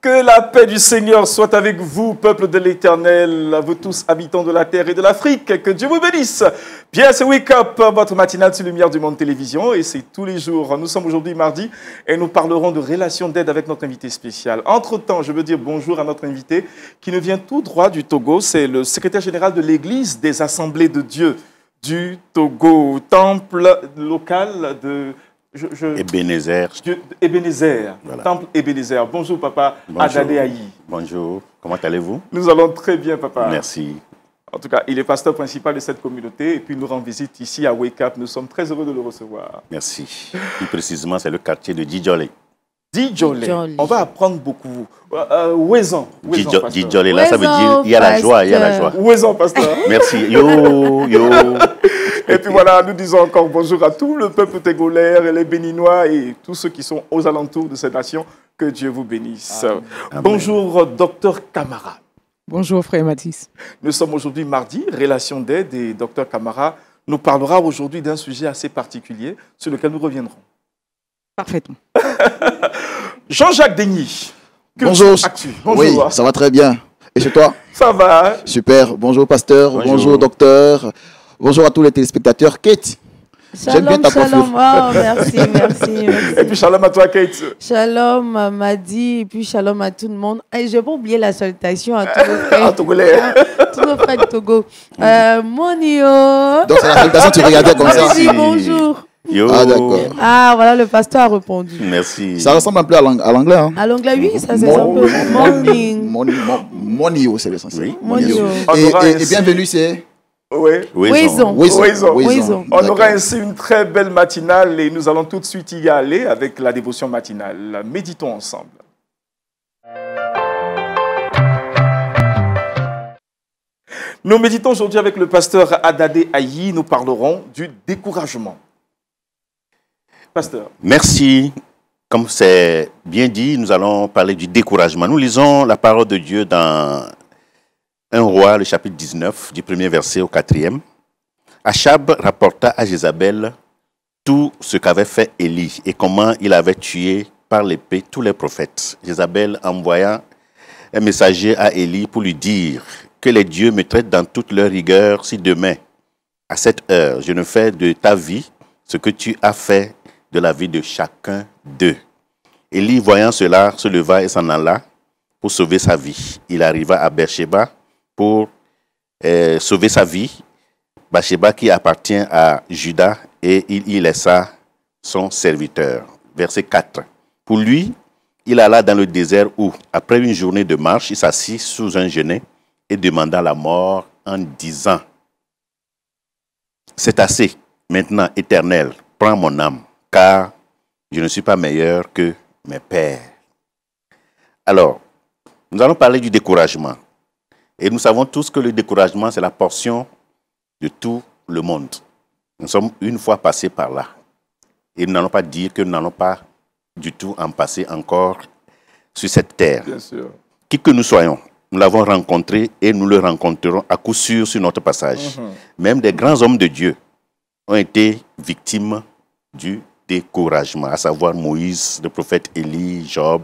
Que la paix du Seigneur soit avec vous, peuple de l'Éternel, vous tous habitants de la terre et de l'Afrique. Que Dieu vous bénisse. Bien, c'est Wake Up, votre matinale sur Lumière du Monde Télévision, et c'est tous les jours. Nous sommes aujourd'hui mardi et nous parlerons de relations d'aide avec notre invité spécial. Entre-temps, je veux dire bonjour à notre invité qui nous vient tout droit du Togo. C'est le secrétaire général de l'Église des Assemblées de Dieu du Togo, temple local de... Ebenezer. Ebenezer, Voilà. temple Ebenezer. Bonjour papa, Bonjour. Adade Ayi. Bonjour, comment allez-vous? Nous allons très bien papa. Merci. En tout cas, il est pasteur principal de cette communauté et puis il nous rend visite ici à Wake Up. Nous sommes très heureux de le recevoir. Merci. Plus précisément, c'est le quartier de Djidjolé. Djidjolé. On va apprendre beaucoup. Ouezan. Djidjolé, là, ça veut dire il y a la joie, il y a la joie. Ouezan, pasteur. Merci. Yo. Et puis voilà, nous disons encore bonjour à tout le peuple togolais, les Béninois et tous ceux qui sont aux alentours de cette nation. Que Dieu vous bénisse. Amen. Bonjour, docteur Camara. Bonjour, frère Mathis. Nous sommes aujourd'hui mardi, relation d'aide, et docteur Camara nous parlera aujourd'hui d'un sujet assez particulier sur lequel nous reviendrons. Parfaitement. Jean-Jacques Denis. Bonjour. Bonjour. Oui, ça va très bien. Et chez toi? Ça va. Super. Bonjour, pasteur. Bonjour, docteur. Bonjour à tous les téléspectateurs. Kate, j'aime bien ta coiffure. Oh, merci. Et puis shalom à toi, Kate. Shalom à Madi, et puis shalom à tout le monde. Et je n'ai pas oublié la salutation à tous nos frères. Tous nos frères du Togo. Monio. Donc c'est la salutation, tu regardais comme ça. Merci, bonjour. Yo. Ah, d'accord. Ah, voilà, le pasteur a répondu. Merci. Ça ressemble un peu à l'anglais. Hein? À l'anglais, oui, ça c'est un peu morning. Monio, c'est l'essentiel. Oui. Monio. Et bienvenue, c'est... Oui. Ouezan. On aura ainsi une très belle matinale et nous allons tout de suite y aller avec la dévotion matinale. Méditons ensemble. Nous méditons aujourd'hui avec le pasteur Adade Ayi. Nous parlerons du découragement. Pasteur. Merci. Comme c'est bien dit, nous allons parler du découragement. Nous lisons la parole de Dieu dans 1 Roi, le chapitre 19, du premier verset au 4e. Achab rapporta à Jézabel tout ce qu'avait fait Élie et comment il avait tué par l'épée tous les prophètes. Jézabel envoya un messager à Élie pour lui dire que les dieux me traitent dans toute leur rigueur si demain, à cette heure, je ne fais de ta vie ce que tu as fait de la vie de chacun d'eux. Élie, voyant cela, se leva et s'en alla pour sauver sa vie. Il arriva à Beersheba pour sauver sa vie. Beersheba qui appartient à Juda, et il y laissa son serviteur. Verset 4. Pour lui, il alla dans le désert où, après une journée de marche, il s'assit sous un genêt et demanda la mort en disant: c'est assez, maintenant, Éternel, prends mon âme, car je ne suis pas meilleur que mes pères. Alors, nous allons parler du découragement. Et nous savons tous que le découragement, c'est la portion de tout le monde. Nous sommes une fois passés par là. Et nous n'allons pas dire que nous n'allons pas du tout en passer encore sur cette terre. Bien sûr. Qui que nous soyons, nous l'avons rencontré et nous le rencontrerons à coup sûr sur notre passage. Même des grands hommes de Dieu ont été victimes du découragement, à savoir Moïse, le prophète Élie, Job,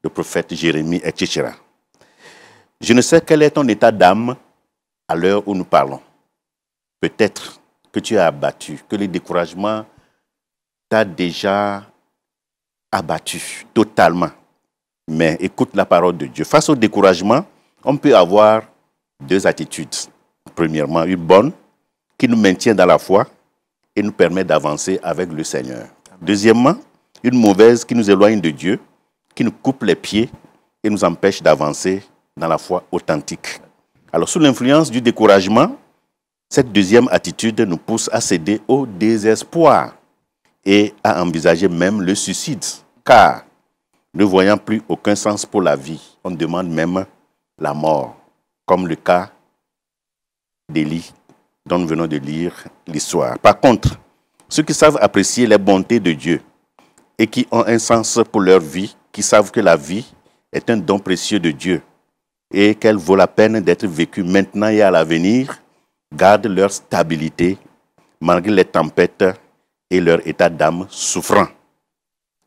le prophète Jérémie, etc. Je ne sais quel est ton état d'âme à l'heure où nous parlons. Peut-être que tu es abattu, que le découragement t'a déjà abattu totalement. Mais écoute la parole de Dieu. Face au découragement, on peut avoir deux attitudes. Premièrement, une bonne qui nous maintient dans la foi et nous permet d'avancer avec le Seigneur. Deuxièmement, une mauvaise qui nous éloigne de Dieu, qui nous coupe les pieds et nous empêche d'avancer dans la foi authentique. Alors, sous l'influence du découragement, cette deuxième attitude nous pousse à céder au désespoir et à envisager même le suicide. Car, ne voyant plus aucun sens pour la vie, on demande même la mort, comme le cas d'Élie, dont nous venons de lire l'histoire. Par contre, ceux qui savent apprécier les bontés de Dieu et qui ont un sens pour leur vie, qui savent que la vie est un don précieux de Dieu et qu'elle vaut la peine d'être vécue maintenant et à l'avenir, gardent leur stabilité malgré les tempêtes et leur état d'âme souffrant.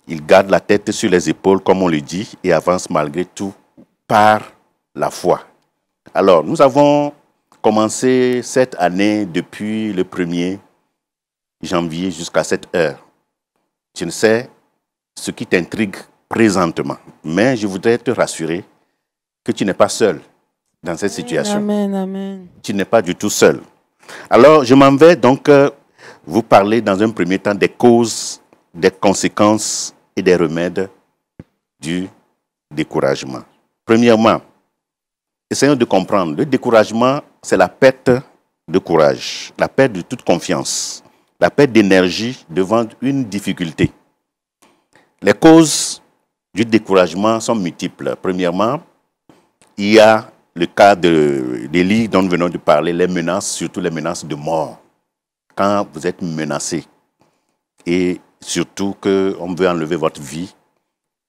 Il garde la tête sur les épaules, comme on le dit, et avance malgré tout par la foi. Alors, nous avons commencé cette année depuis le 1er janvier jusqu'à cette heure. Je ne sais ce qui t'intrigue présentement, mais je voudrais te rassurer que tu n'es pas seul dans cette situation. Amen, amen. Tu n'es pas du tout seul. Alors, je m'en vais donc vous parler dans un premier temps des causes, des conséquences et des remèdes du découragement. Premièrement, essayons de comprendre. Le découragement, c'est la perte de courage, la perte de toute confiance, la perte d'énergie devant une difficulté. Les causes du découragement sont multiples. Premièrement, il y a le cas d'Élie dont nous venons de parler, les menaces, surtout les menaces de mort. Quand vous êtes menacé et surtout qu'on veut enlever votre vie,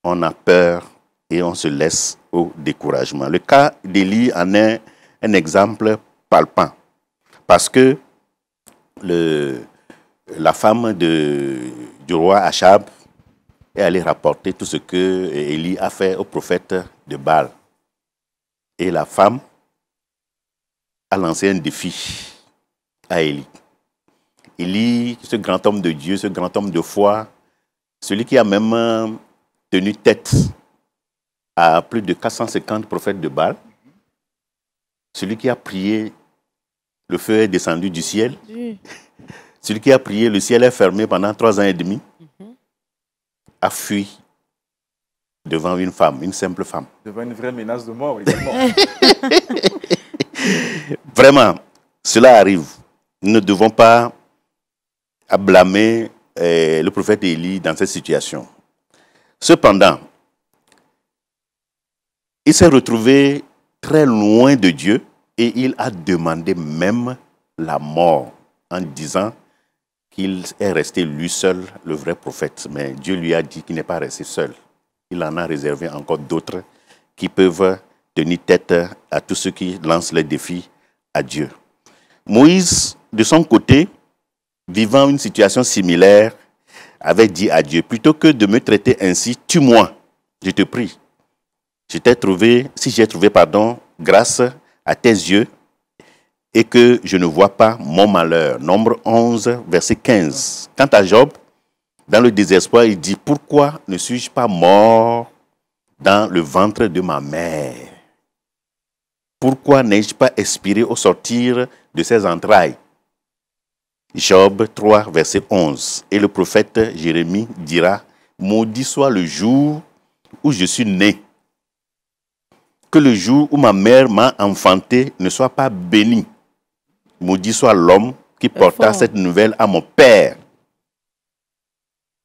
on a peur et on se laisse au découragement. Le cas d'Élie en est un exemple palpant parce que la femme du roi Achab est allée rapporter tout ce que Élie a fait au prophète de Baal. Et la femme a lancé un défi à Élie. Élie, ce grand homme de Dieu, ce grand homme de foi, celui qui a même tenu tête à plus de 450 prophètes de Baal, celui qui a prié, le feu est descendu du ciel, celui qui a prié, le ciel est fermé pendant 3 ans et demi, a fui devant une femme, une simple femme. Devant une vraie menace de mort également. Vraiment, cela arrive. Nous ne devons pas blâmer le prophète Élie dans cette situation. Cependant, il s'est retrouvé très loin de Dieu et il a demandé même la mort en disant qu'il est resté lui seul, le vrai prophète. Mais Dieu lui a dit qu'il n'est pas resté seul. Il en a réservé encore d'autres qui peuvent tenir tête à tous ceux qui lancent les défis à Dieu. Moïse, de son côté, vivant une situation similaire, avait dit à Dieu, plutôt que de me traiter ainsi, tue-moi, je te prie. Si j'ai trouvé grâce à tes yeux et que je ne vois pas mon malheur. Nombre 11, verset 15. Quant à Job, dans le désespoir, il dit, pourquoi ne suis-je pas mort dans le ventre de ma mère? Pourquoi n'ai-je pas expiré au sortir de ses entrailles? Job 3, verset 11. Et le prophète Jérémie dira, maudit soit le jour où je suis né. Que le jour où ma mère m'a enfanté ne soit pas béni. Maudit soit l'homme qui porta cette nouvelle à mon père.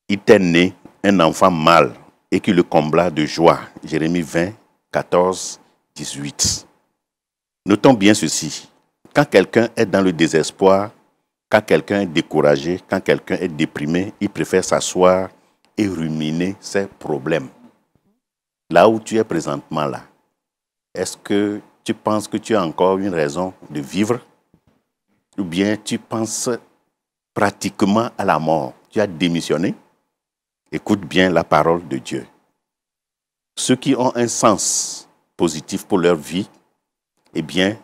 Il était né un enfant mâle et qui le combla de joie. Jérémie 20, 14, 18. Notons bien ceci. Quand quelqu'un est dans le désespoir, quand quelqu'un est découragé, quand quelqu'un est déprimé, il préfère s'asseoir et ruminer ses problèmes. Là où tu es présentement là, est-ce que tu penses que tu as encore une raison de vivre? Ou bien tu penses pratiquement à la mort? Tu as démissionné? Écoute bien la parole de Dieu. Ceux qui ont un sens positif pour leur vie, eh bien,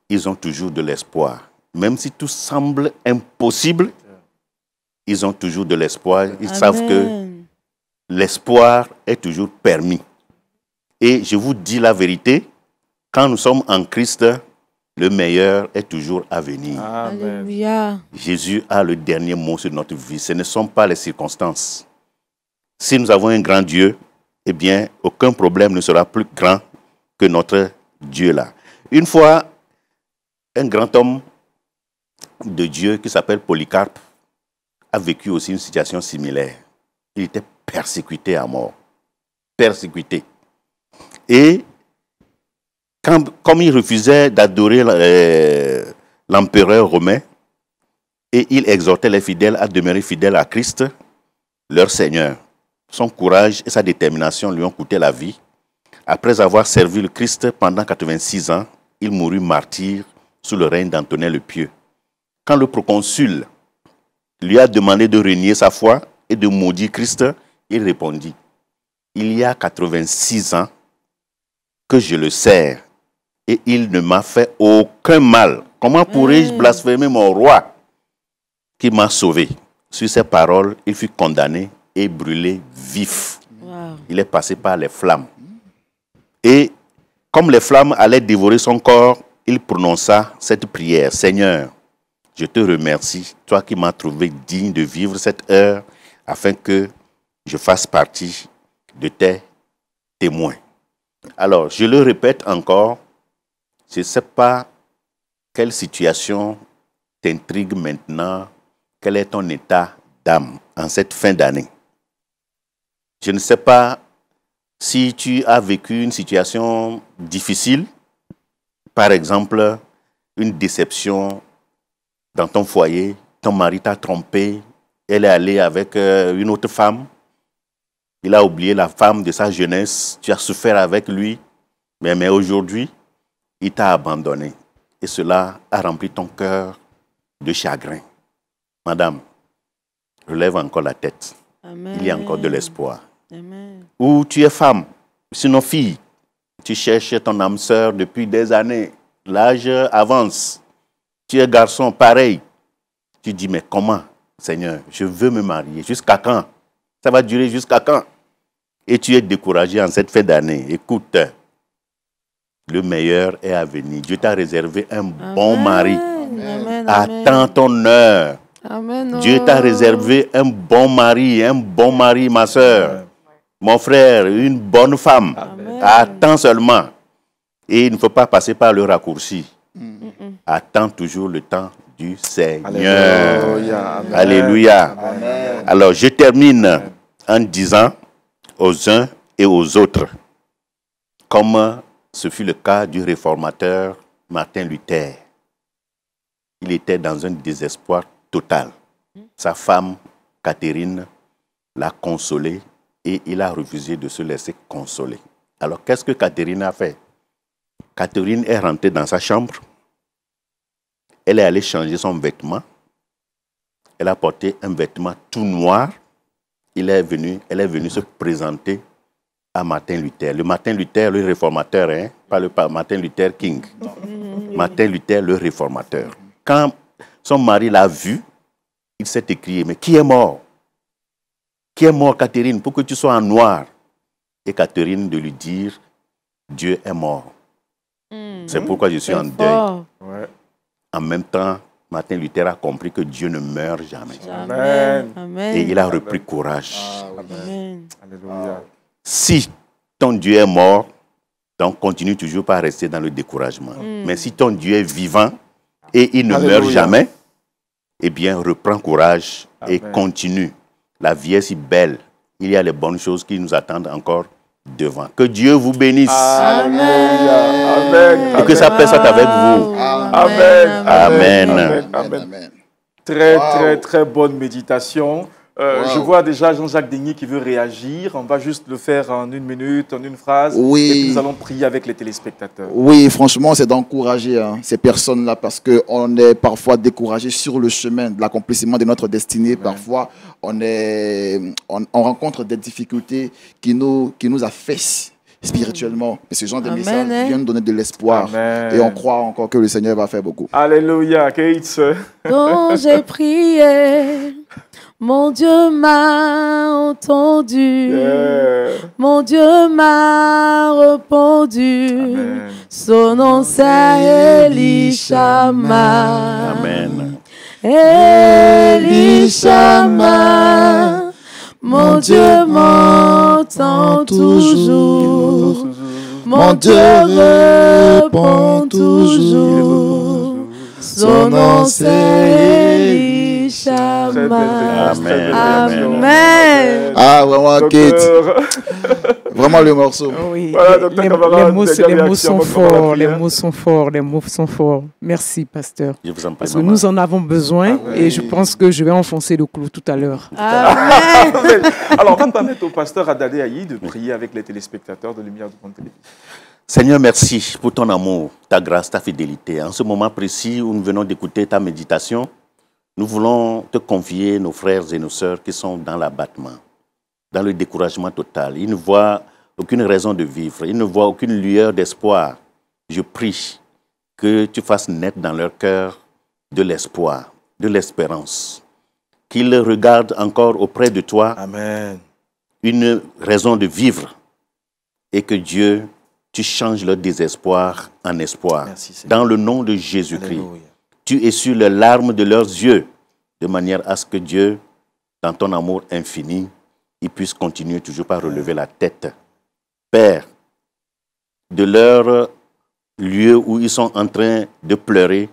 ils ont toujours de l'espoir. Même si tout semble impossible, ils ont toujours de l'espoir. Ils savent que l'espoir est toujours permis. Et je vous dis la vérité, quand nous sommes en Christ, le meilleur est toujours à venir. Alléluia. Jésus a le dernier mot sur notre vie. Ce ne sont pas les circonstances. Si nous avons un grand Dieu, eh bien, aucun problème ne sera plus grand que notre Dieu là. Une fois, un grand homme de Dieu qui s'appelle Polycarpe a vécu aussi une situation similaire. Il était persécuté à mort. Persécuté. Et comme il refusait d'adorer l'empereur romain, et il exhortait les fidèles à demeurer fidèles à Christ, leur Seigneur. Son courage et sa détermination lui ont coûté la vie. Après avoir servi le Christ pendant 86 ans, il mourut martyr sous le règne d'Antonin le Pieux. Quand le proconsul lui a demandé de renier sa foi et de maudire Christ, Il répondit, il y a 86 ans que je le sers et il ne m'a fait aucun mal. Comment pourrais-je blasphémer mon roi qui m'a sauvé? Sur ces paroles, il fut condamné et brûlé vif. Wow. Il est passé par les flammes. Et comme les flammes allaient dévorer son corps, il prononça cette prière. Seigneur, je te remercie, toi qui m'as trouvé digne de vivre cette heure, afin que je fasse partie de tes témoins. Alors, je le répète encore, je ne sais pas quelle situation t'intrigue maintenant, quel est ton état d'âme en cette fin d'année. Je ne sais pas si tu as vécu une situation difficile, par exemple, une déception dans ton foyer, ton mari t'a trompé, elle est allée avec une autre femme, il a oublié la femme de sa jeunesse, tu as souffert avec lui, mais aujourd'hui, il t'a abandonné. Et cela a rempli ton cœur de chagrin. Madame, relève encore la tête. Amen. Il y a encore de l'espoir. Ou tu es femme, sinon fille, tu cherches ton âme sœur depuis des années, l'âge avance. Tu es garçon, pareil. Tu dis, mais comment, Seigneur, je veux me marier. Jusqu'à quand? Ça va durer jusqu'à quand? Et tu es découragé en cette fin d'année. Écoute, le meilleur est à venir. Dieu t'a réservé un bon mari. Amen. Attends ton heure. Amen. Dieu t'a réservé un bon mari, ma soeur. Mon frère, une bonne femme. Amen. Attends seulement. Et il ne faut pas passer par le raccourci. Attends toujours le temps du Seigneur. Alléluia. Alléluia. Amen. Alors, je termine en disant aux uns et aux autres, comme ce fut le cas du réformateur Martin Luther. Il était dans un désespoir total. Sa femme, Catherine, l'a consolé et il a refusé de se laisser consoler. Alors, qu'est-ce que Catherine a fait? Catherine est rentrée dans sa chambre. Elle est allée changer son vêtement. Elle a porté un vêtement tout noir. Elle est venue se présenter à Martin Luther. Le Martin Luther, le réformateur, hein, pas le Martin Luther King. Martin Luther, le réformateur. Quand son mari l'a vu, il s'est écrié, mais qui est mort? Qui est mort, Catherine, pour que tu sois en noir? Et Catherine de lui dire, Dieu est mort. C'est pourquoi je suis en deuil. Ouais. En même temps, Martin Luther a compris que Dieu ne meurt jamais. Amen. Et il a repris courage. Amen. Alléluia. Si ton Dieu est mort, donc continue toujours par rester dans le découragement. Mais si ton Dieu est vivant et il ne meurt jamais, eh bien, reprends courage et continue. La vie est si belle. Il y a les bonnes choses qui nous attendent encore devant. Que Dieu vous bénisse. Amen. Amen. Et que sa paix soit avec vous. Amen. Amen. Amen. Amen. Très bonne méditation. Je vois déjà Jean-Jacques Denis qui veut réagir. On va juste le faire en une minute, en une phrase. Oui. Et puis nous allons prier avec les téléspectateurs. Oui, franchement, c'est d'encourager ces personnes-là parce qu'on est parfois découragé sur le chemin de l'accomplissement de notre destinée. Ouais. Parfois, on rencontre des difficultés qui nous affaissent spirituellement. Et ce genre de messages viennent donner de l'espoir. Et on croit encore que le Seigneur va faire beaucoup. Alléluia, Kate. Quand j'ai prié, mon Dieu m'a entendu. Mon Dieu m'a répondu. Amen. Son nom c'est Elishama. Amen. Elishama. Mon Dieu m'entend toujours. Mon Dieu répond toujours. Son nom c'est Elishama. Amen. Amen. Ah, vraiment, Kate. Vraiment le morceau. Oui, voilà, les mots sont forts, les mots sont forts, les mots sont forts. Merci, pasteur. Je vous en prie, parce que nous en avons besoin et je pense que je vais enfoncer le clou tout à l'heure. Amen. Alors, on va permettre au pasteur Adalé Aïe de prier avec les téléspectateurs de Lumière du Monde Télévision. Seigneur, merci pour ton amour, ta grâce, ta fidélité. En ce moment précis où nous venons d'écouter ta méditation, nous voulons te confier nos frères et nos sœurs qui sont dans l'abattement. dans le découragement total. Ils ne voient aucune raison de vivre. Ils ne voient aucune lueur d'espoir. Je prie que tu fasses naître dans leur cœur de l'espoir, de l'espérance. Qu'ils regardent encore auprès de toi. Amen. Une raison de vivre. Et que Dieu, tu changes leur désespoir en espoir. Merci, dans le nom de Jésus-Christ. Tu essuies les larmes de leurs yeux, de manière à ce que Dieu, dans ton amour infini, il puisse continuer toujours par relever la tête. Père, de leur lieu où ils sont en train de pleurer,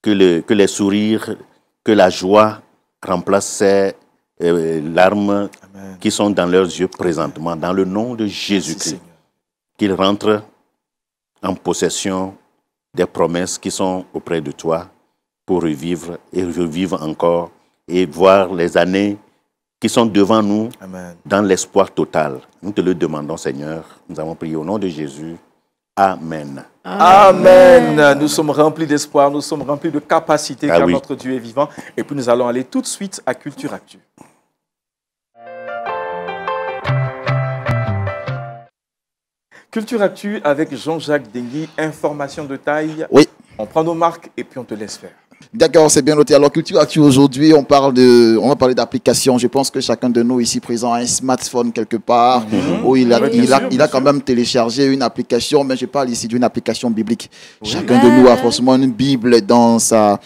que les sourires, que la joie remplace ces larmes Amen. Qui sont dans leurs yeux présentement, dans le nom de Jésus-Christ. Qu'ils rentrent en possession des promesses qui sont auprès de toi pour revivre et revivre encore et voir les années qui sont devant nous Amen. Dans l'espoir total. Nous te le demandons, Seigneur. Nous avons prié au nom de Jésus. Amen. Amen. Nous sommes remplis d'espoir, nous sommes remplis de capacité car notre Dieu est vivant. Et puis nous allons aller tout de suite à Culture Actu. Culture Actu avec Jean-Jacques Dengui, information de taille. Oui. On prend nos marques et puis on te laisse faire. D'accord, c'est bien noté. Alors, Culture Actu, aujourd'hui, on va parler d'applications. Je pense que chacun de nous ici présent a un smartphone quelque part où il a quand même téléchargé une application, mais je parle ici d'une application biblique. Oui. Chacun de nous a forcément une Bible dans son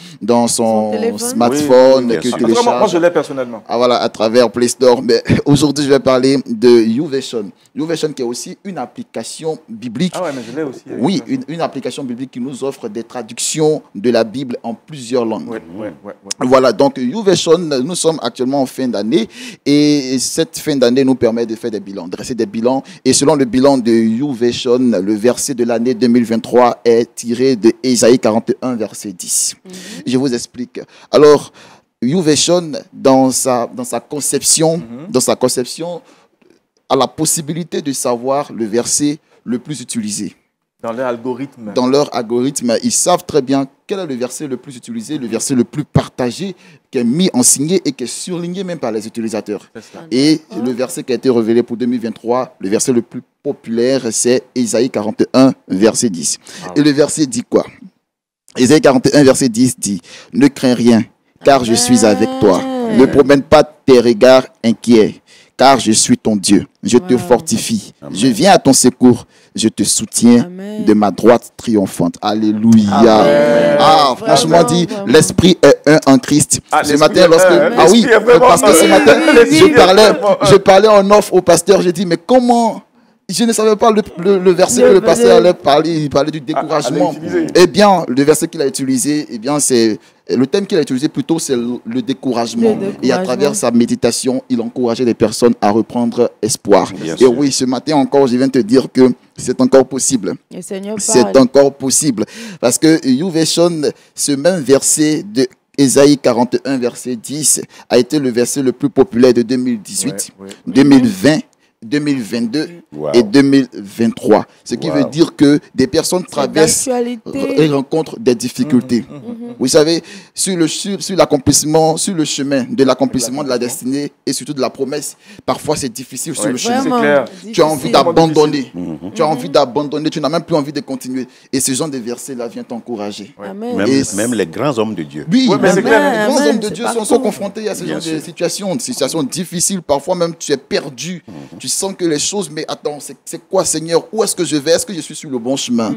smartphone. Oui, que télécharge. Moi, je l'ai personnellement. Ah, voilà, à travers Play Store. Mais aujourd'hui, je vais parler de YouVersion. YouVersion qui est aussi une application biblique. Ah ouais, mais je l'ai aussi. Oui, une application biblique qui nous offre des traductions de la Bible en plusieurs langues. Ouais. Voilà, donc YouVersion, nous sommes actuellement en fin d'année et cette fin d'année nous permet de faire des bilans, de dresser des bilans. Et selon le bilan de YouVersion, le verset de l'année 2023 est tiré de Ésaïe 41, verset 10. Je vous explique. Alors, YouVersion, dans sa conception, a la possibilité de savoir le verset le plus utilisé. Dans leur algorithme, ils savent très bien quel est le verset le plus utilisé, le verset le plus partagé, qui est mis en signé et qui est surligné même par les utilisateurs. Et le verset qui a été révélé pour 2023, le verset le plus populaire, c'est Ésaïe 41, verset 10. Et le verset dit quoi? Ésaïe 41, verset 10 dit « Ne crains rien, car je suis avec toi. Ne promène pas tes regards inquiets. Car je suis ton Dieu, je te fortifie, je viens à ton secours, je te soutiens de ma droite triomphante. Alléluia. Amen. Ah, franchement dit, l'esprit est un en Christ. Ce matin, parce que ce matin, je parlais en off au pasteur, j'ai dit, mais comment... Je ne savais pas le verset que le pasteur allait parler. Il parlait du découragement. Eh bien, le verset qu'il a utilisé, eh bien, c'est le thème qu'il a utilisé plutôt, c'est le découragement. Et à travers sa méditation, il encourageait les personnes à reprendre espoir. Et oui, ce matin encore, je viens te dire que c'est encore possible. C'est encore possible. Parce que YouVersion, ce même verset de Ésaïe 41, verset 10, a été le verset le plus populaire de 2018, 2020. 2022 et 2023. Ce qui veut dire que des personnes traversent et rencontrent des difficultés. Vous savez, sur l'accomplissement, sur le chemin de l'accomplissement de la destinée et surtout de la promesse, parfois c'est difficile sur le chemin. Tu as envie d'abandonner. Tu as envie d'abandonner. Tu n'as même plus envie de continuer. Et ce genre de verset-là vient t'encourager. Même les grands hommes de Dieu. Oui, les grands hommes de Dieu sont confrontés à ce genre de situations difficiles. Parfois même, tu es perdu. Tu sens que les choses, mais attends, c'est quoi, Seigneur? Où est-ce que je vais? Est-ce que je suis sur le bon chemin?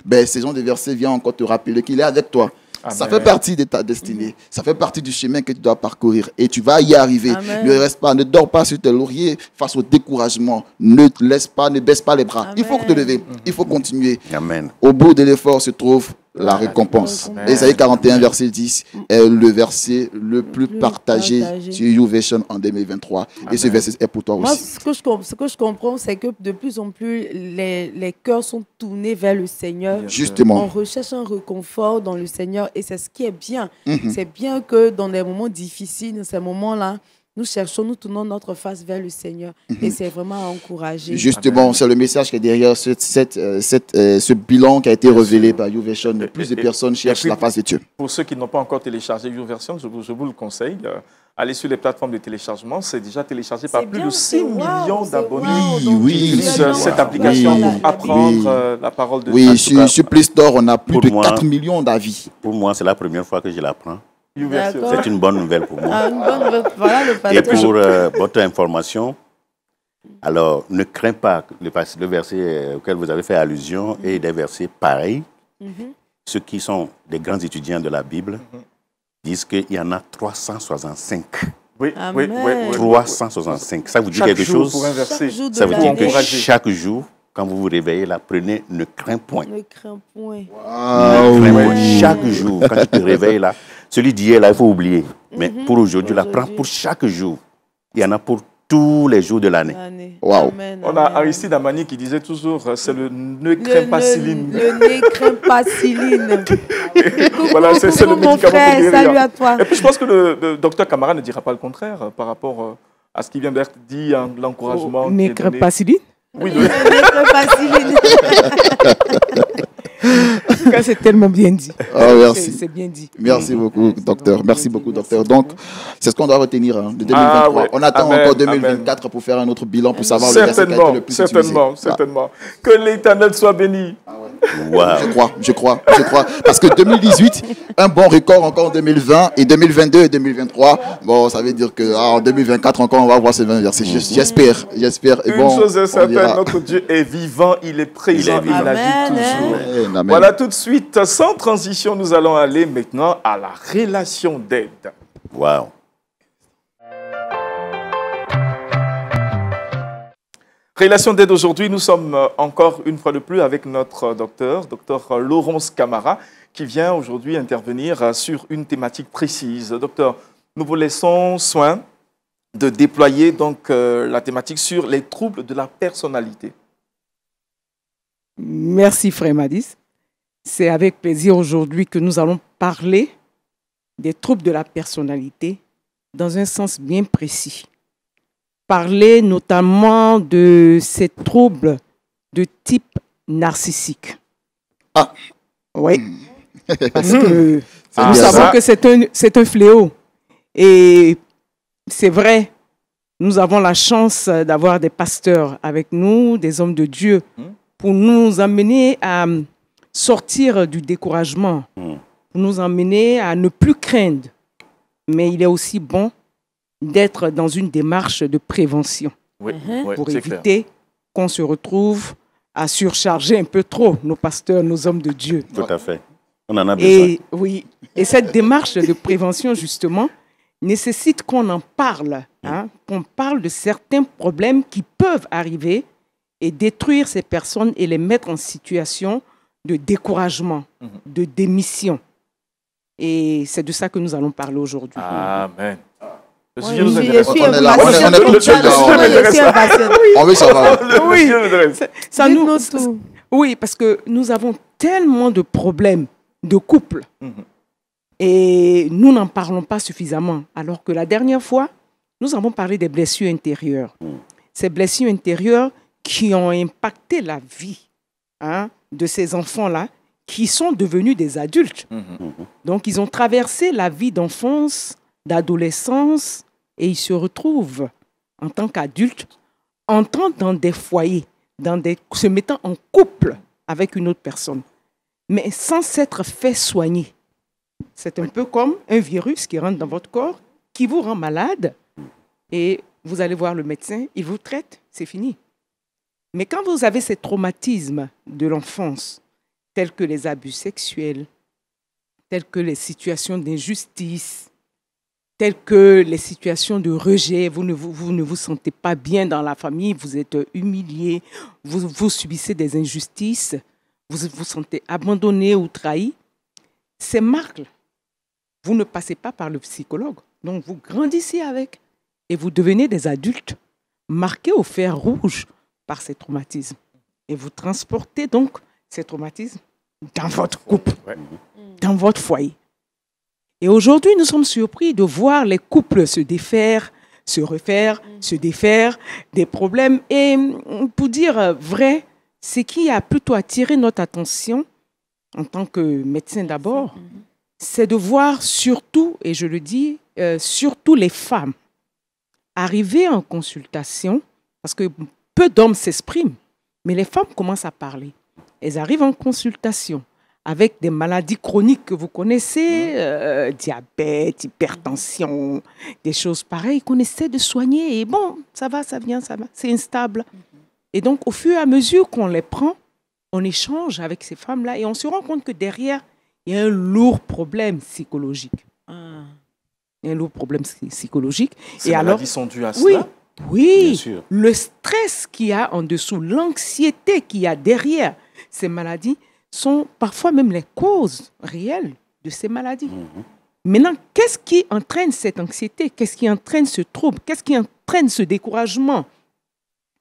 Ben, ces gens de versets viennent encore te rappeler qu'il est avec toi. Amen. Ça fait partie de ta destinée. Ça fait partie du chemin que tu dois parcourir. Et tu vas y arriver. Amen. Ne reste pas, ne dors pas sur tes lauriers face au découragement. Ne baisse pas les bras. Amen. Il faut te lever. Il faut continuer. Amen. Au bout de l'effort se trouve la récompense. Ésaïe 41, verset 10 est le verset le plus partagé sur YouVersion en 2023. Amen. Et ce verset est pour toi aussi. Moi, ce que je comprends, c'est que de plus en plus, les cœurs sont tournés vers le Seigneur. Justement. On recherche un réconfort dans le Seigneur et c'est ce qui est bien. C'est bien que dans des moments difficiles, dans ces moments-là, nous cherchons, nous tournons notre face vers le Seigneur. Et c'est vraiment à encourager. Justement, c'est le message qui est derrière ce bilan qui a été révélé par YouVersion. Plus de personnes cherchent la face de Dieu. Pour ceux qui n'ont pas encore téléchargé YouVersion, je vous le conseille. Allez sur les plateformes de téléchargement. C'est déjà téléchargé par plus de 6 millions d'abonnés qui utilisent cette application pour apprendre la parole de Dieu. Oui, sur Play Store, on a plus de 4 millions d'avis. Pour moi, c'est la première fois que je l'apprends. YouVersion. C'est une bonne nouvelle pour moi. Une bonne nouvelle. Voilà le pasteur. Et pour votre information, alors ne crains pas le verset auquel vous avez fait allusion et des versets pareils. Ceux qui sont des grands étudiants de la Bible disent qu'il y en a 365. Oui, oui, oui, oui. 365. Ça vous dit quelque chose? Pour un verset. Ça veut dire que chaque jour, quand vous vous réveillez là, prenez ne crains point. Ne crains point. Ne crains point. Chaque jour, quand tu te réveilles là, celui d'hier là, il faut oublier. Mais pour aujourd'hui, là, prends pour chaque jour. Il y en a pour tous les jours de l'année. Wow. On a Aristide Amani qui disait toujours, c'est le ne crains pas Céline. Le ne crains pas Céline. Voilà, c'est le médicament frère, pour guérir. salut à toi. Et puis je pense que le docteur Camara ne dira pas le contraire par rapport à ce qui vient d'être dit, l'encouragement. Ne crains pas Céline. Oui, ne crains pas Céline. En tout cas, c'est tellement bien dit. Ah, merci. C'est bien dit. Merci beaucoup, docteur. Merci beaucoup, docteur. Donc, c'est ce qu'on doit retenir de 2023. Ah, ouais. On attend encore 2024 pour faire un autre bilan, pour savoir le verset qui a été le plus utilisé. Certainement. Que l'Éternel soit béni. Wow. Je crois. Parce que 2018, un bon record encore en 2020, et 2022 et 2023, bon, ça veut dire qu'en 2024 encore, on va voir ces 20 versets. J'espère. Et Une bon, chose est certaine, notre Dieu est vivant, il est présent, il agit toujours. Amen. Voilà, tout de suite, sans transition, nous allons aller maintenant à la relation d'aide. Wow. Relation d'aide aujourd'hui, nous sommes encore une fois de plus avec notre docteur Laurence Camara, qui vient aujourd'hui intervenir sur une thématique précise. Docteur, nous vous laissons soin de déployer donc la thématique sur les troubles de la personnalité. Merci, frère Madis. C'est avec plaisir aujourd'hui que nous allons parler des troubles de la personnalité dans un sens bien précis. Parler notamment de ces troubles de type narcissique. Ah. Oui, parce que nous savons que c'est un fléau. Et c'est vrai, nous avons la chance d'avoir des pasteurs avec nous, des hommes de Dieu, pour nous amener à sortir du découragement, pour nous amener à ne plus craindre. Mais il est aussi bon d'être dans une démarche de prévention pour éviter qu'on se retrouve à surcharger un peu trop nos pasteurs, nos hommes de Dieu. Tout à fait. On en a besoin. Et cette démarche de prévention, justement, nécessite qu'on en parle, qu'on parle de certains problèmes qui peuvent arriver et détruire ces personnes et les mettre en situation de découragement, de démission. Et c'est de ça que nous allons parler aujourd'hui. Amen. Je suis Oui, parce que nous avons tellement de problèmes de couple et nous n'en parlons pas suffisamment. Alors que la dernière fois, nous avons parlé des blessures intérieures. Ces blessures intérieures qui ont impacté la vie de ces enfants-là qui sont devenus des adultes. Donc, ils ont traversé la vie d'enfance, d'adolescence, et ils se retrouvent en tant qu'adultes, entrant dans des foyers, se mettant en couple avec une autre personne, mais sans s'être fait soigner. C'est un peu comme un virus qui rentre dans votre corps, qui vous rend malade, et vous allez voir le médecin, il vous traite, c'est fini. Mais quand vous avez ces traumatismes de l'enfance, tels que les abus sexuels, tels que les situations d'injustice, telles que les situations de rejet, vous ne vous sentez pas bien dans la famille, vous êtes humilié, vous subissez des injustices, vous vous sentez abandonné ou trahi. Ces marques, vous ne passez pas par le psychologue. Donc, vous grandissez avec et vous devenez des adultes marqués au fer rouge par ces traumatismes. Et vous transportez donc ces traumatismes dans votre couple, dans votre foyer. Et aujourd'hui, nous sommes surpris de voir les couples se défaire, se refaire, se défaire des problèmes. Et pour dire vrai, ce qui a plutôt attiré notre attention, en tant que médecin d'abord, c'est de voir surtout, et je le dis, surtout les femmes arriver en consultation, parce que peu d'hommes s'expriment, mais les femmes commencent à parler. Elles arrivent en consultation avec des maladies chroniques que vous connaissez, diabète, hypertension, des choses pareilles qu'on essaie de soigner. Et bon, ça va, ça vient, ça va, c'est instable. Et donc, au fur et à mesure qu'on les prend, on échange avec ces femmes-là et on se rend compte que derrière, il y a un lourd problème psychologique. Il y a un lourd problème psychologique. Ces maladies sont dues à cela? Oui, bien sûr. Le stress qu'il y a en dessous, l'anxiété qu'il y a derrière ces maladies sont parfois même les causes réelles de ces maladies. Maintenant, qu'est-ce qui entraîne cette anxiété? Qu'est-ce qui entraîne ce trouble? Qu'est-ce qui entraîne ce découragement?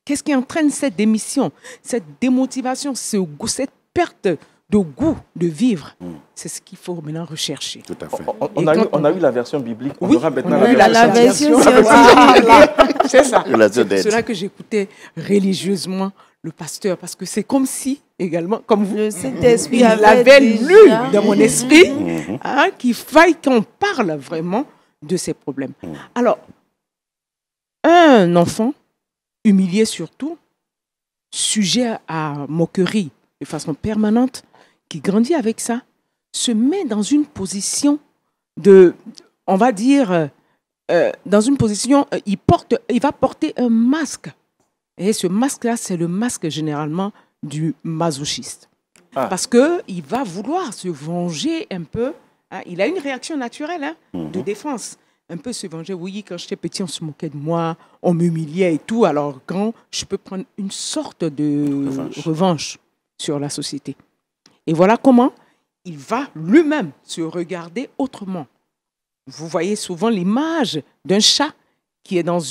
Qu'est-ce qui entraîne cette démission, cette démotivation, cette perte de goût de vivre? C'est ce qu'il faut maintenant rechercher. Tout à fait. On a eu la version biblique, on Oui, aura maintenant on a eu la version scientifique. C'est ça. C'est cela que j'écoutais religieusement le pasteur, parce que c'est comme si, également, comme vous, Le Saint-Esprit il avait l'avait lu déjà- dans mon esprit, qu'il faille qu'on parle vraiment de ces problèmes. Alors, un enfant, humilié surtout, sujet à moquerie de façon permanente, qui grandit avec ça, se met dans une position de, on va dire, dans une position, il va porter un masque. Et ce masque-là, c'est le masque généralement du masochiste. Parce qu'il va vouloir se venger un peu. Il a une réaction naturelle de défense. Un peu se venger. Oui, quand j'étais petit, on se moquait de moi, on m'humiliait et tout. Alors, quand je peux prendre une sorte de revanche sur la société. Et voilà comment il va lui-même se regarder autrement. Vous voyez souvent l'image d'un chat qui est dans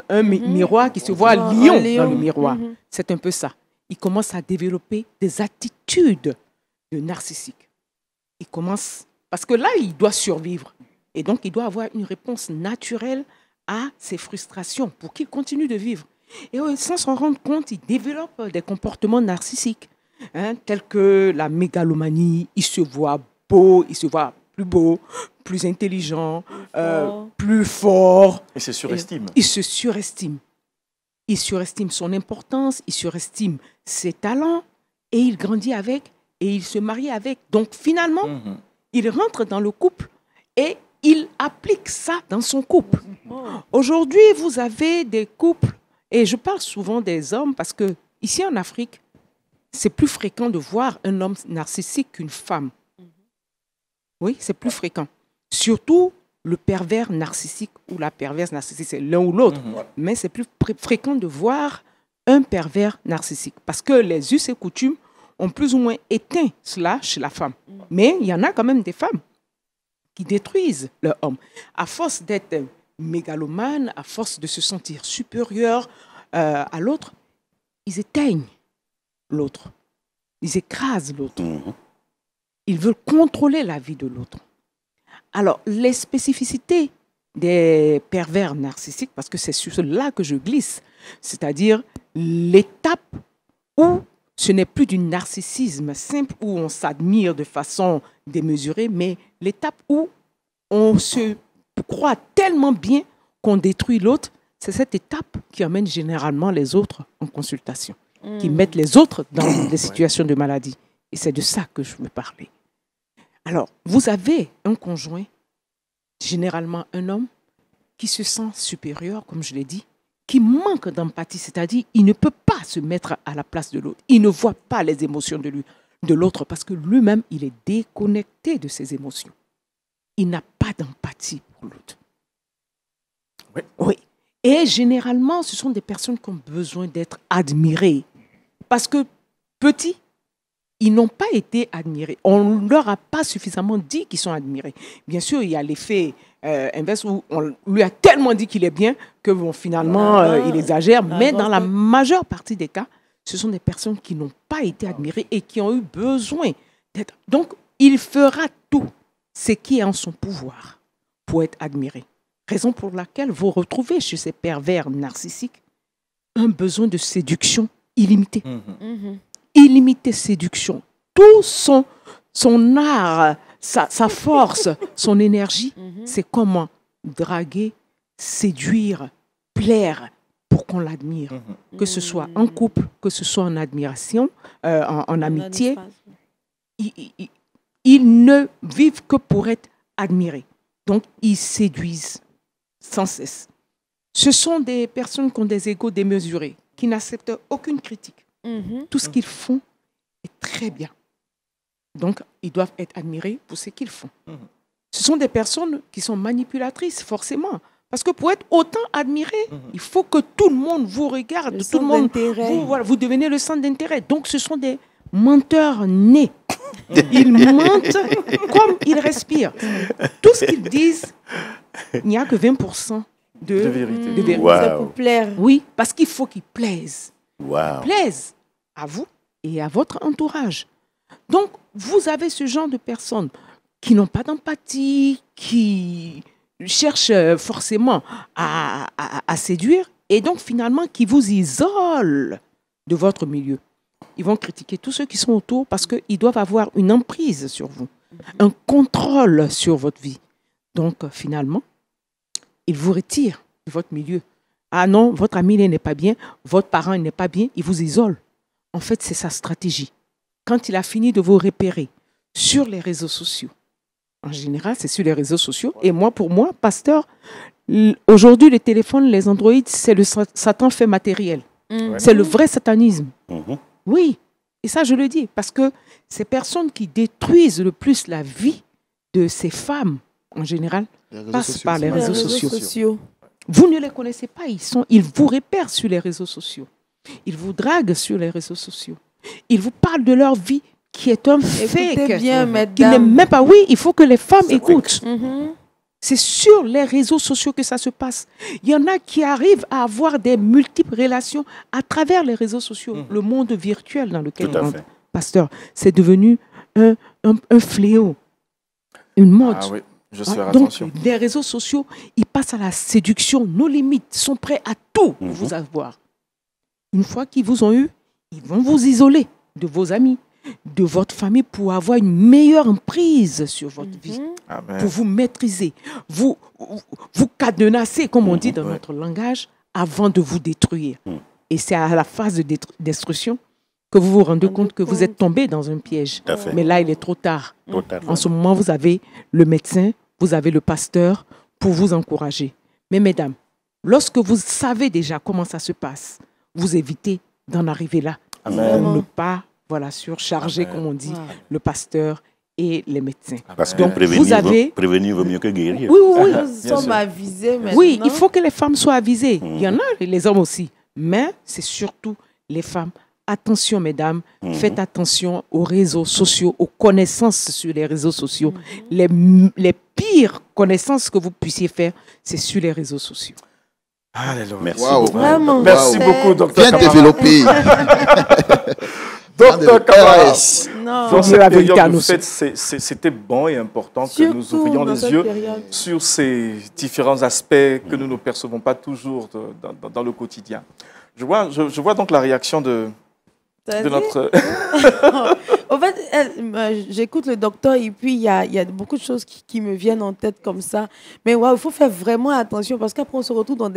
un miroir, qui se voit lion dans le miroir. C'est un peu ça. Il commence à développer des attitudes de narcissique. Il commence, parce que là, il doit survivre. Et donc, il doit avoir une réponse naturelle à ses frustrations pour qu'il continue de vivre. Et sans s'en rendre compte, il développe des comportements narcissiques, tels que la mégalomanie. Il se voit beau, il se voit plus beau, plus intelligent, plus fort. Et se surestime. Il se surestime. Il surestime son importance, il surestime ses talents, et il grandit avec, et il se marie avec. Donc finalement, il rentre dans le couple et il applique ça dans son couple. Aujourd'hui, vous avez des couples, et je parle souvent des hommes parce que ici en Afrique, c'est plus fréquent de voir un homme narcissique qu'une femme. Oui, c'est plus fréquent. Surtout le pervers narcissique ou la perverse narcissique, c'est l'un ou l'autre. Mais c'est plus fréquent de voir un pervers narcissique parce que les us et coutumes ont plus ou moins éteint cela chez la femme. Mais il y en a quand même des femmes qui détruisent leur homme. À force d'être mégalomane, à force de se sentir supérieur à l'autre, ils éteignent l'autre. Ils écrasent l'autre. Ils veulent contrôler la vie de l'autre. Alors, les spécificités des pervers narcissiques, parce que c'est sur cela que je glisse, c'est-à-dire l'étape où ce n'est plus du narcissisme simple, où on s'admire de façon démesurée, mais l'étape où on se croit tellement bien qu'on détruit l'autre, c'est cette étape qui amène généralement les autres en consultation, qui mettent les autres dans des situations de maladie. Et c'est de ça que je veux parler. Alors, vous avez un conjoint, généralement un homme, qui se sent supérieur, comme je l'ai dit, qui manque d'empathie, c'est-à-dire il ne peut pas se mettre à la place de l'autre. Il ne voit pas les émotions de l'autre parce que lui-même, il est déconnecté de ses émotions. Il n'a pas d'empathie pour l'autre. Oui. Et généralement, ce sont des personnes qui ont besoin d'être admirées. Parce que petits, ils n'ont pas été admirés. On ne leur a pas suffisamment dit qu'ils sont admirés. Bien sûr, il y a l'effet inverse où on lui a tellement dit qu'il est bien que finalement, il exagère. Mais dans la majeure partie des cas, ce sont des personnes qui n'ont pas été admirées et qui ont eu besoin d'être. Donc, il fera tout ce qui est en son pouvoir pour être admiré, Raison pour laquelle vous retrouvez chez ces pervers narcissiques un besoin de séduction illimité. Illimité séduction. Tout son art, sa force, son énergie, c'est comment draguer, séduire, plaire pour qu'on l'admire. Que ce soit en couple, que ce soit en admiration, en amitié. Ils ne vivent que pour être admirés. Donc, ils séduisent sans cesse. Ce sont des personnes qui ont des égos démesurés, qui n'acceptent aucune critique. Tout ce qu'ils font est très bien. Donc, ils doivent être admirés pour ce qu'ils font. Ce sont des personnes qui sont manipulatrices, forcément. Parce que pour être autant admiré, il faut que tout le monde vous regarde, tout le monde, vous devenez le centre d'intérêt. Donc, ce sont des menteurs nés. Ils mentent comme ils respirent. Tout ce qu'ils disent, il n'y a que 20% de vérité. Wow. C'est pour plaire. Oui, parce qu'il faut qu'ils plaisent. Wow. Plaisent à vous et à votre entourage. Donc, vous avez ce genre de personnes qui n'ont pas d'empathie, qui cherchent forcément à séduire et donc finalement qui vous isolent de votre milieu. Ils vont critiquer tous ceux qui sont autour parce qu'ils doivent avoir une emprise sur vous, un contrôle sur votre vie. Donc finalement, ils vous retirent de votre milieu. Ah non, votre ami n'est pas bien, votre parent n'est pas bien, il vous isole. En fait, c'est sa stratégie. Quand il a fini de vous repérer sur les réseaux sociaux, en général, c'est sur les réseaux sociaux. Et moi, pour moi, pasteur, aujourd'hui, les téléphones, les Android, c'est le Satan fait matériel. C'est le vrai satanisme. Oui, et ça, je le dis, parce que ces personnes qui détruisent le plus la vie de ces femmes, en général, passent par les réseaux sociaux. Vous ne les connaissez pas, ils vous repèrent sur les réseaux sociaux. Ils vous draguent sur les réseaux sociaux. Ils vous parlent de leur vie qui est un fake. Qui n'est même pas. Oui, il faut que les femmes écoutent. C'est sur les réseaux sociaux que ça se passe. Il y en a qui arrivent à avoir des multiples relations à travers les réseaux sociaux. Le monde virtuel dans lequel on rentre. Pasteur, c'est devenu un fléau, une mode. Ah oui, je suis attention. Donc, les réseaux sociaux, ils passent à la séduction. Nos limites sont prêts à tout pour vous avoir. Une fois qu'ils vous ont eu, ils vont vous isoler de vos amis, de votre famille pour avoir une meilleure emprise sur votre vie, pour vous maîtriser, vous cadenasser, comme on dit dans notre langage, avant de vous détruire. Et c'est à la phase de destruction que vous vous rendez compte que vous êtes tombé dans un piège. Mais là, il est trop tard. En ce moment, vous avez le médecin, vous avez le pasteur pour vous encourager. Mais mesdames, lorsque vous savez déjà comment ça se passe, vous évitez d'en arriver là. Pour ne pas surcharger, comme on dit, le pasteur et les médecins. Parce que prévenir vaut mieux que guérir. Oui. Nous sommes avisés maintenant. Oui, il faut que les femmes soient avisées. Il y en a, les hommes aussi. Mais c'est surtout les femmes. Attention, mesdames, faites attention aux réseaux sociaux, aux connaissances sur les réseaux sociaux. Les pires connaissances que vous puissiez faire, c'est sur les réseaux sociaux. Alléluia. Merci. Vraiment. Merci beaucoup, docteur. Bien développé. Docteur Kamara. Dans cette période où c'était bon et important que nous ouvrions les yeux sur ces différents aspects que nous ne percevons pas toujours dans le quotidien. Je vois donc la réaction de notre... En fait, j'écoute le docteur et puis il y a beaucoup de choses qui me viennent en tête comme ça. Mais il faut faire vraiment attention parce qu'après, on se retrouve dans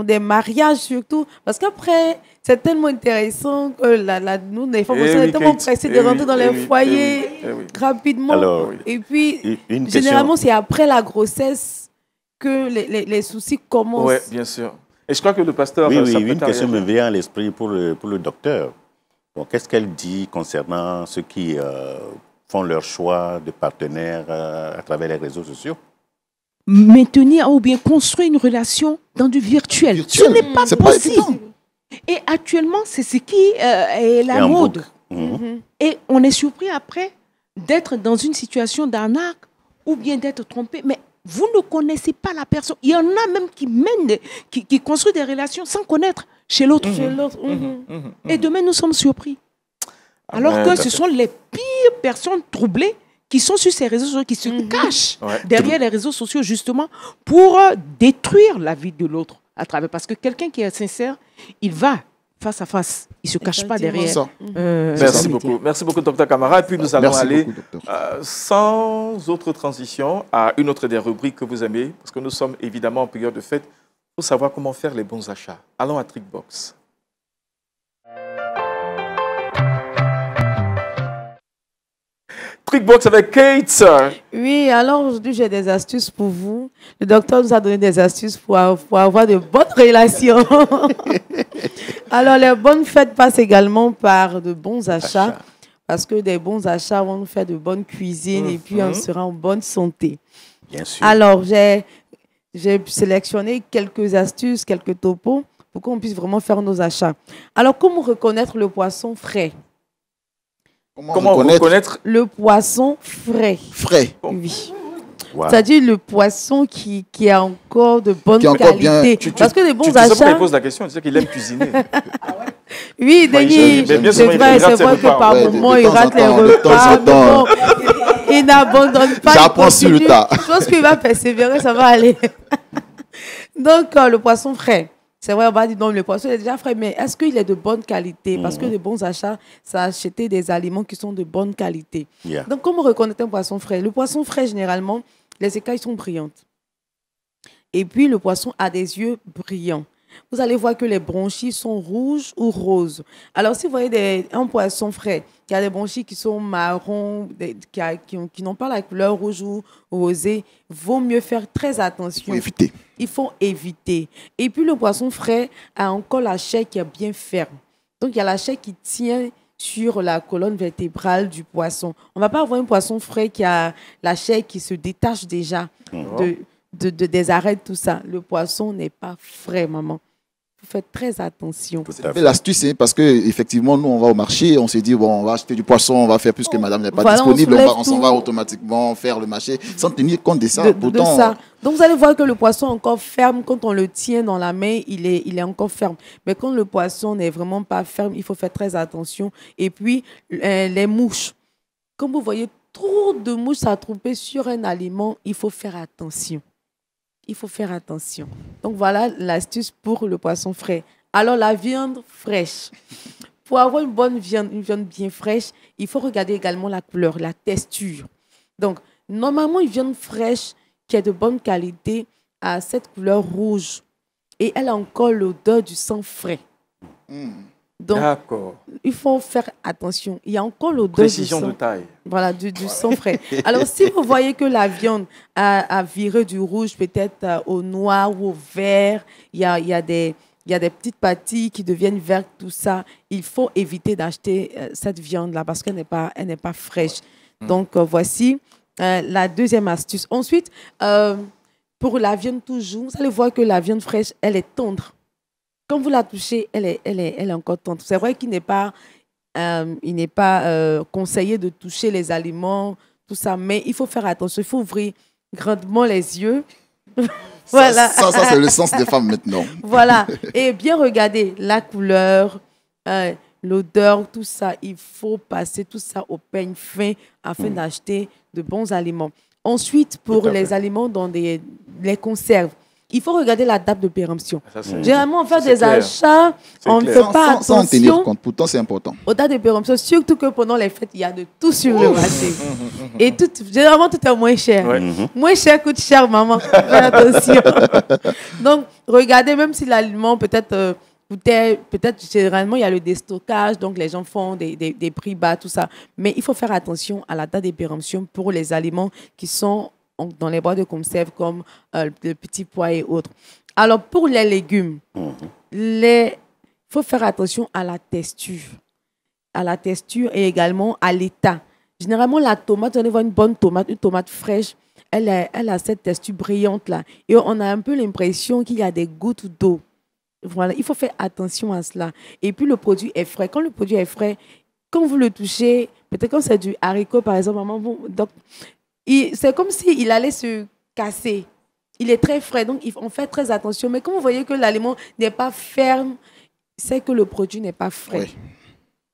des mariages surtout. Parce qu'après, c'est tellement intéressant que nous, les femmes, on est tellement pressés de rentrer dans les foyers rapidement. Alors, et puis, généralement, c'est après la grossesse que les soucis commencent. Oui, bien sûr. Et je crois que le pasteur... Oui, une question me vient à l'esprit pour le docteur. Donc, qu'est-ce qu'elle dit concernant ceux qui font leur choix de partenaires à travers les réseaux sociaux? Maintenir ou bien construire une relation dans du virtuel. Ce n'est pas possible. Et actuellement, c'est ce qui est la mode. Et on est surpris après d'être dans une situation d'arnaque ou bien d'être trompé. Mais vous ne connaissez pas la personne. Il y en a même qui construisent des relations sans connaître chez l'autre. Et demain, nous sommes surpris. Alors que ce sont les pires personnes troublées qui sont sur ces réseaux sociaux, qui se cachent Ouais. derrière les réseaux sociaux, justement, pour détruire la vie de l'autre à travers. Parce que quelqu'un qui est sincère, il va face à face. Il ne se cache pas derrière. Ça. Merci beaucoup. Merci beaucoup, Dr Camara. Et puis nous allons Merci aller beaucoup, docteur. sans autre transition à une autre des rubriques que vous aimez, parce que nous sommes évidemment en période de fête. Il faut savoir comment faire les bons achats. Allons à Trickbox. Trickbox avec Kate. Oui, alors aujourd'hui, j'ai des astuces pour vous. Le docteur nous a donné des astuces pour avoir de bonnes relations. Alors, les bonnes fêtes passent également par de bons achats, parce que des bons achats vont nous faire de bonnes cuisines et puis on sera en bonne santé. Bien sûr. Alors, j'ai sélectionné quelques astuces, quelques topos pour qu'on puisse vraiment faire nos achats. Alors, comment reconnaître le poisson frais? Comment reconnaître Le poisson frais. Frais. Oui. Wow. C'est-à-dire le poisson qui a encore de bonne Qui est encore bien- qualité. Parce que les bons Tu sais pourquoi achats... il pose la question, tu sais qu'il aime cuisiner. Oui, Ouais, Denis, mais bien c'est sûr, il vrai rate ses que repas. par Ouais, moment, de il temps en rate les temps, de temps en repas. temps. Mais bon, il n'abandonne pas. J'apprends il sur le continue. tas. Je pense qu'il va persévérer, ça va aller. Donc, le poisson frais. C'est vrai, on va dire, non, le poisson est déjà frais, mais est-ce qu'il est de bonne qualité? Parce que les bons achats, c'est acheter des aliments qui sont de bonne qualité. Yeah. Donc, comment reconnaître un poisson frais? Le poisson frais, généralement, les écailles sont brillantes. Et puis, le poisson a des yeux brillants. Vous allez voir que les bronchies sont rouges ou roses. Alors, si vous voyez un poisson frais qui a des bronchies qui sont marrons, qui n'ont pas la couleur rouge ou rosée, vaut mieux faire très attention. Faut éviter. Il faut éviter. Et puis, le poisson frais a encore la chair qui est bien ferme. Donc, il y a la chair qui tient sur la colonne vertébrale du poisson. On ne va pas avoir un poisson frais qui a la chair qui se détache déjà des arêtes, tout ça. Le poisson n'est pas frais, maman. Vous faites très attention. Mais l'astuce, c'est parce que effectivement, nous, on va au marché, on se dit, bon, on va acheter du poisson, on va faire plus que madame n'est pas Voilà, disponible, on s'en soulève va tout. automatiquement faire le marché sans tenir compte de ça. de Pourtant, ça. Donc, vous allez voir que le poisson est encore ferme. Quand on le tient dans la main, il est encore ferme. Mais quand le poisson n'est vraiment pas ferme, il faut faire très attention. Et puis, les mouches. Comme vous voyez, trop de mouches s'attroupent sur un aliment, il faut faire attention. Il faut faire attention. Donc, voilà l'astuce pour le poisson frais. Alors, la viande fraîche. Pour avoir une bonne viande, une viande bien fraîche, il faut regarder également la couleur, la texture. Donc, normalement, une viande fraîche qui est de bonne qualité a cette couleur rouge et elle a encore l'odeur du sang frais. Donc, D'accord. il faut faire attention. Il y a encore l'odeur du Précision sang. de taille. Voilà, du sang frais. Alors, si vous voyez que la viande a viré du rouge peut-être au noir ou au vert, il y a des petites parties qui deviennent vertes, tout ça, il faut éviter d'acheter cette viande-là parce qu'elle n'est pas fraîche. Donc, voici la deuxième astuce. Ensuite, pour la viande toujours, vous allez voir que la viande fraîche, elle est tendre. Quand vous la touchez, elle est encore tendre. C'est vrai qu'il n'est pas, conseillé de toucher les aliments, tout ça, mais il faut faire attention. Il faut ouvrir grandement les yeux. Voilà. ça c'est le sens des femmes maintenant. Voilà. Et bien regarder la couleur, l'odeur, tout ça. Il faut passer tout ça au peigne fin afin d'acheter de bons aliments. Ensuite, pour les aliments dans les conserves, il faut regarder la date de péremption. Ça, c'est- Généralement, on fait c'est des clair. achats, C'est on ne clair. fait pas Sans en tenir attention compte. Pourtant, c'est important. aux dates de péremption, surtout que pendant les fêtes, il y a de tout sur le marché. Et généralement, tout est moins cher. Ouais. Moins cher coûte cher, maman. Fais attention. Donc, regardez, même si l'aliment peut-être coûtait, peut-être généralement, il y a le déstockage, donc les gens font des prix bas, tout ça. Mais il faut faire attention à la date de péremption pour les aliments qui sont dans les boîtes de conserve comme le petit pois et autres. Alors, pour les légumes, il faut faire attention à la texture. À la texture et également à l'état. Généralement, la tomate, on allez voir une bonne tomate, une tomate fraîche, elle a cette texture brillante-là. Et on a un peu l'impression qu'il y a des gouttes d'eau. Voilà, il faut faire attention à cela. Et puis, le produit est frais. Quand le produit est frais, quand vous le touchez, peut-être quand c'est du haricot, par exemple, maman, bon, donc, c'est comme s'il allait se casser. Il est très frais, donc on fait très attention. Mais quand vous voyez que l'aliment n'est pas ferme, c'est que le produit n'est pas frais. Oui.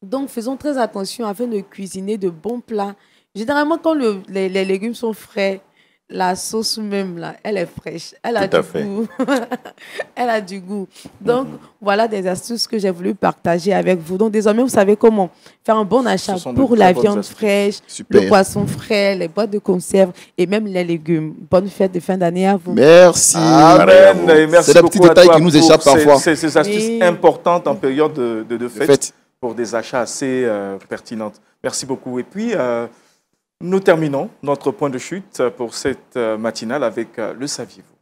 Donc, faisons très attention afin de cuisiner de bons plats Généralement, quand les légumes sont frais, la sauce même, là, elle est fraîche. Elle a Tout à du fait. goût. Elle a du goût. Donc, voilà des astuces que j'ai voulu partager avec vous. Donc, désormais, vous savez comment faire un bon achat Ce sont de pour très la bonnes viande astuces. fraîche, Super. le poisson frais, les boîtes de conserve et même les légumes. Bonne fête de fin d'année à vous. Merci. Amen. Et merci C'est des beaucoup petits à détails toi qui nous pour échappent parfois. Ces astuces Oui. importantes en période de fête Fête. pour des achats assez pertinentes. Merci beaucoup. Et puis, nous terminons notre point de chute pour cette matinale avec le saviez-vous.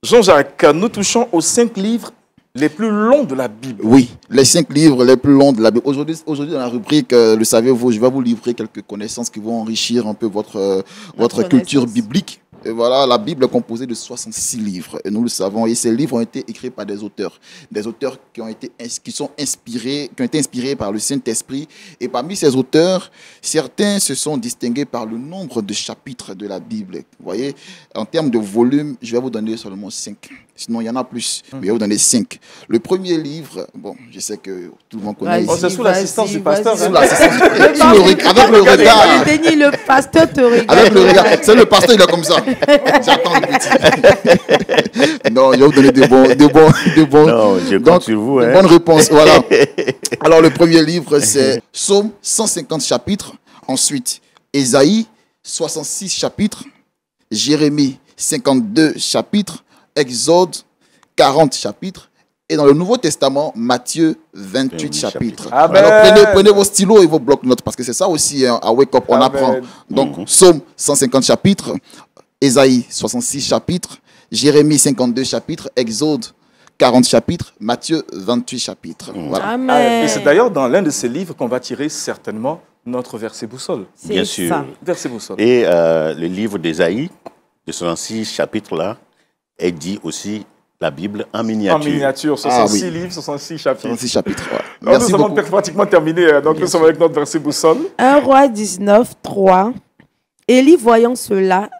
Jean-Jacques, nous touchons aux 5 livres les plus longs de la Bible. Oui, les 5 livres les plus longs de la Bible. Aujourd'hui, dans la rubrique Le savez-vous, je vais vous livrer quelques connaissances qui vont enrichir un peu votre culture connaissance. biblique. Et voilà, la Bible est composée de 66 livres, et nous le savons. Et ces livres ont été écrits par des auteurs qui ont été inspirés par le Saint-Esprit. Et parmi ces auteurs, certains se sont distingués par le nombre de chapitres de la Bible. Vous voyez, en termes de volume, je vais vous donner seulement 5. Sinon, il y en a plus, mais je vais vous donner 5. Le premier livre, bon, je sais que tout le monde connaît. Vas-y, Oh, c'est sous l'assistance du pasteur. Sous hein. l'assistance du- avec le regard. Denis, le pasteur te regarde. Avec le regard. C'est le pasteur, il est comme ça. J'attends le petit. Non, je vais vous donner de bons. Non, je compte sur vous. de Hein. bonnes réponses. Voilà. Alors, le premier livre, c'est Psaume, 150 chapitres. Ensuite, Ésaïe, 66 chapitres. Jérémie, 52 chapitres. Exode, 40 chapitres. Et dans le Nouveau Testament, Matthieu, 28 chapitres. Amen. Alors, prenez vos stylos et vos blocs-notes, parce que c'est ça aussi, hein, à Wake Up, on Amen. apprend. Donc, Psaume, 150 chapitres. Ésaïe, 66 chapitres. Jérémie, 52 chapitres. Exode, 40 chapitres. Matthieu, 28 chapitres. Voilà. Amen. Et c'est d'ailleurs dans l'un de ces livres qu'on va tirer certainement notre verset boussole. C'est Bien sûr. ça. Verset boussole. Et le livre d'Ésaïe, de 66 chapitres-là, est dit aussi la Bible en En miniature. miniature, 66 oui. livres, 66 chapitres. 66 chapitres. Voilà. Alors, Merci nous avons beaucoup. pratiquement terminé, donc nous sommes avec notre verset boussole. 1 Roi 19, 3. Élie, voyant cela,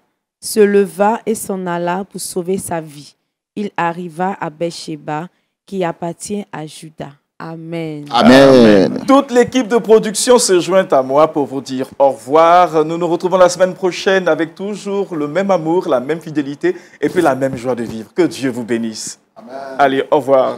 se leva et s'en alla pour sauver sa vie. Il arriva à Beersheba, qui appartient à Juda. Amen. Amen. Toute l'équipe de production se joint à moi pour vous dire au revoir. Nous nous retrouvons la semaine prochaine avec toujours le même amour, la même fidélité et puis la même joie de vivre. Que Dieu vous bénisse. Allez, au revoir.